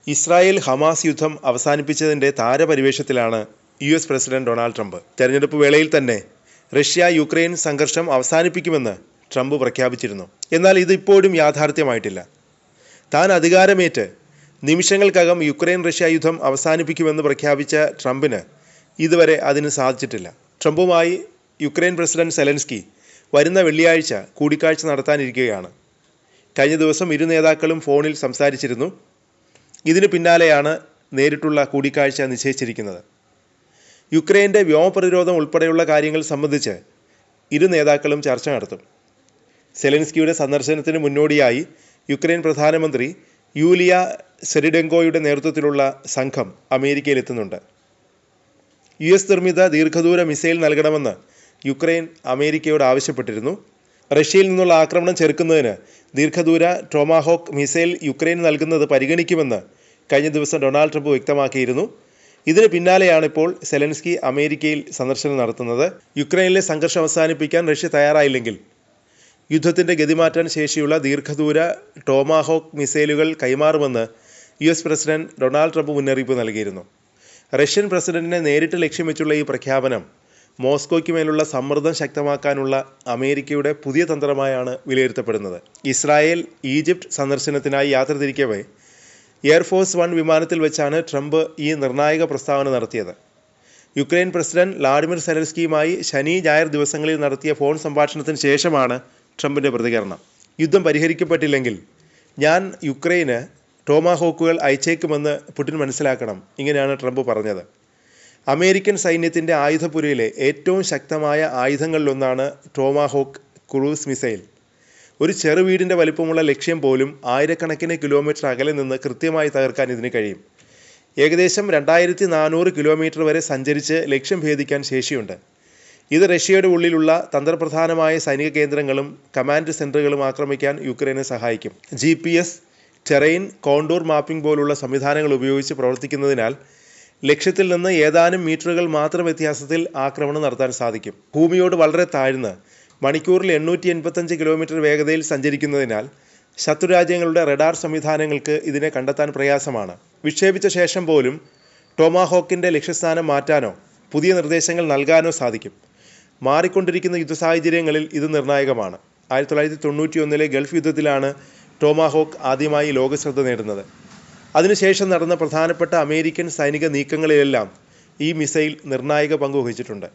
Israel Hamas യുദ്ധം അവസാനിപ്പിച്ചതിൻ്റെ താരപരിവേഷത്തിലാണ് US president Donald Trump. തെരഞ്ഞെടുപ്പ് വേളയിൽ തന്നെ റഷ്യ യുക്രൈൻ സംഘർഷം അവസാനിപ്പിക്കുമെന്ന് ട്രംപ് പ്രഖ്യാപിച്ചിരുന്നു. എന്നാൽ ഇതിപ്പോഴും യാഥാർത്ഥ്യമായിട്ടില്ല. താൻ അധികാരമേറ്റ് നിമിഷങ്ങൾക്കകം യുക്രൈൻ റഷ്യ യുദ്ധം അവസാനിപ്പിക്കുമെന്ന് പ്രഖ്യാപിച്ച ട്രംപിന് ഇതുവരെ അതിന് സാധിച്ചിട്ടില്ല. ട്രംപുമായി യുക്രൈൻ പ്രസിഡന്റ് സെലൻസ്കി വരുന്ന വെള്ളിയാഴ്ച കൂടിക്കാഴ്ച നടത്താനിരിക്കുകയാണ്. കഴിഞ്ഞ ദിവസം ഇരു നേതാക്കളും ഫോണിൽ സംസാരിച്ചിരുന്നു. ഇതിന് പിന്നാലെയാണ് നേരിട്ടുള്ള കൂടിക്കാഴ്ച നിശ്ചയിച്ചിരിക്കുന്നത്. യുക്രൈൻ്റെ വ്യോമപ്രതിരോധം ഉൾപ്പെടെയുള്ള കാര്യങ്ങൾ സംബന്ധിച്ച് ഇരു നേതാക്കളും ചർച്ച നടത്തും. സെലൻസ്കിയുടെ സന്ദർശനത്തിന് മുന്നോടിയായി യുക്രൈൻ പ്രധാനമന്ത്രി യൂലിയ സെറിഡെങ്കോയുടെ നേതൃത്വത്തിലുള്ള സംഘം അമേരിക്കയിലെത്തുന്നുണ്ട്. US നിർമ്മിത ദീർഘദൂര മിസൈൽ നൽകണമെന്ന് യുക്രൈൻ അമേരിക്കയോട് ആവശ്യപ്പെട്ടിരുന്നു. റഷ്യയിൽ നിന്നുള്ള ആക്രമണം ചെറുക്കുന്നതിന് ദീർഘദൂര ടോമാഹോക്ക് മിസൈൽ യുക്രൈൻ നൽകുന്നത് പരിഗണിക്കുമെന്ന് കഴിഞ്ഞ ദിവസം ഡൊണാൾഡ് ട്രംപ് വ്യക്തമാക്കിയിരുന്നു. ഇതിന് പിന്നാലെയാണ് ഇപ്പോൾ സെലൻസ്കി അമേരിക്കയിൽ സന്ദർശനം നടത്തുന്നത്. യുക്രൈനിലെ സംഘർഷം അവസാനിപ്പിക്കാൻ റഷ്യ തയ്യാറായില്ലെങ്കിൽ യുദ്ധത്തിൻ്റെ ഗതിമാറ്റാൻ ശേഷിയുള്ള ദീർഘദൂര ടോമാഹോക്ക് മിസൈലുകൾ കൈമാറുമെന്ന് US പ്രസിഡന്റ് ഡൊണാൾഡ് ട്രംപ് മുന്നറിയിപ്പ് നൽകിയിരുന്നു. റഷ്യൻ പ്രസിഡന്റിനെ നേരിട്ട് ലക്ഷ്യം വെച്ചുള്ള ഈ പ്രഖ്യാപനം മോസ്കോയ്ക്ക് മേലുള്ള സമ്മർദ്ദം ശക്തമാക്കാനുള്ള അമേരിക്കയുടെ പുതിയ തന്ത്രമായാണ് വിലയിരുത്തപ്പെടുന്നത്. ഇസ്രായേൽ ഈജിപ്ത് സന്ദർശനത്തിനായി യാത്ര തിരിക്കവേ എയർഫോഴ്സ് 1 വിമാനത്തിൽ വെച്ചാണ് ട്രംപ് ഈ നിർണായക പ്രസ്താവന നടത്തിയത്. യുക്രൈൻ പ്രസിഡന്റ് വ്ളാഡിമിർ സെലൻസ്കിയുമായി ശനി ഞായർ ദിവസങ്ങളിൽ നടത്തിയ ഫോൺ സംഭാഷണത്തിന് ശേഷമാണ് ട്രംപിൻ്റെ പ്രതികരണം. യുദ്ധം പരിഹരിക്കപ്പെട്ടില്ലെങ്കിൽ ഞാൻ യുക്രൈന് ടോമാഹോക്കുകൾ അയച്ചേക്കുമെന്ന് പുടിൻ മനസ്സിലാക്കണം, ഇങ്ങനെയാണ് ട്രംപ് പറഞ്ഞത്. അമേരിക്കൻ സൈന്യത്തിൻ്റെ ആയുധപ്പുരയിലെ ഏറ്റവും ശക്തമായ ആയുധങ്ങളിലൊന്നാണ് ടോമാഹോക്ക് ക്രൂസ് മിസൈൽ. ഒരു ചെറുവീടിൻ്റെ വലിപ്പമുള്ള ലക്ഷ്യം പോലും ആയിരക്കണക്കിന് കിലോമീറ്റർ അകലെ നിന്ന് കൃത്യമായി തകർക്കാൻ ഇതിന് കഴിയും. ഏകദേശം 2400 കിലോമീറ്റർ വരെ സഞ്ചരിച്ച് ലക്ഷ്യം ഭേദിക്കാൻ ശേഷിയുണ്ട്. ഇത് റഷ്യയുടെ ഉള്ളിലുള്ള തന്ത്രപ്രധാനമായ സൈനിക കേന്ദ്രങ്ങളും കമാൻഡ് സെൻറ്ററുകളും ആക്രമിക്കാൻ യുക്രൈനെ സഹായിക്കും. GPS, ടെറൈൻ, കോണ്ടൂർ മാപ്പിംഗ് പോലുള്ള സംവിധാനങ്ങൾ ഉപയോഗിച്ച് പ്രവർത്തിക്കുന്നതിനാൽ ലക്ഷ്യത്തിൽ നിന്ന് ഏതാനും മീറ്ററുകൾ മാത്രം വ്യത്യാസത്തിൽ ആക്രമണം നടത്താൻ സാധിക്കും. ഭൂമിയോട് വളരെ താഴ്ന്ന് മണിക്കൂറിൽ 885 കിലോമീറ്റർ വേഗതയിൽ സഞ്ചരിക്കുന്നതിനാൽ ശത്രുരാജ്യങ്ങളുടെ റഡാർ സംവിധാനങ്ങൾക്ക് ഇതിനെ കണ്ടെത്താൻ പ്രയാസമാണ്. വിക്ഷേപിച്ച ശേഷം പോലും ടോമാഹോക്കിൻ്റെ ലക്ഷ്യസ്ഥാനം മാറ്റാനോ പുതിയ നിർദ്ദേശങ്ങൾ നൽകാനോ സാധിക്കും. മാറിക്കൊണ്ടിരിക്കുന്ന യുദ്ധസാഹചര്യങ്ങളിൽ ഇത് നിർണായകമാണ്. 1991 ഗൾഫ് യുദ്ധത്തിലാണ് ടോമാഹോക്ക് ആദ്യമായി ലോകശ്രദ്ധ നേടുന്നത്. അതിനുശേഷം നടന്ന പ്രധാനപ്പെട്ട അമേരിക്കൻ സൈനിക നീക്കങ്ങളിലെല്ലാം ഈ മിസൈൽ നിർണായക പങ്ക് വഹിച്ചിട്ടുണ്ട്.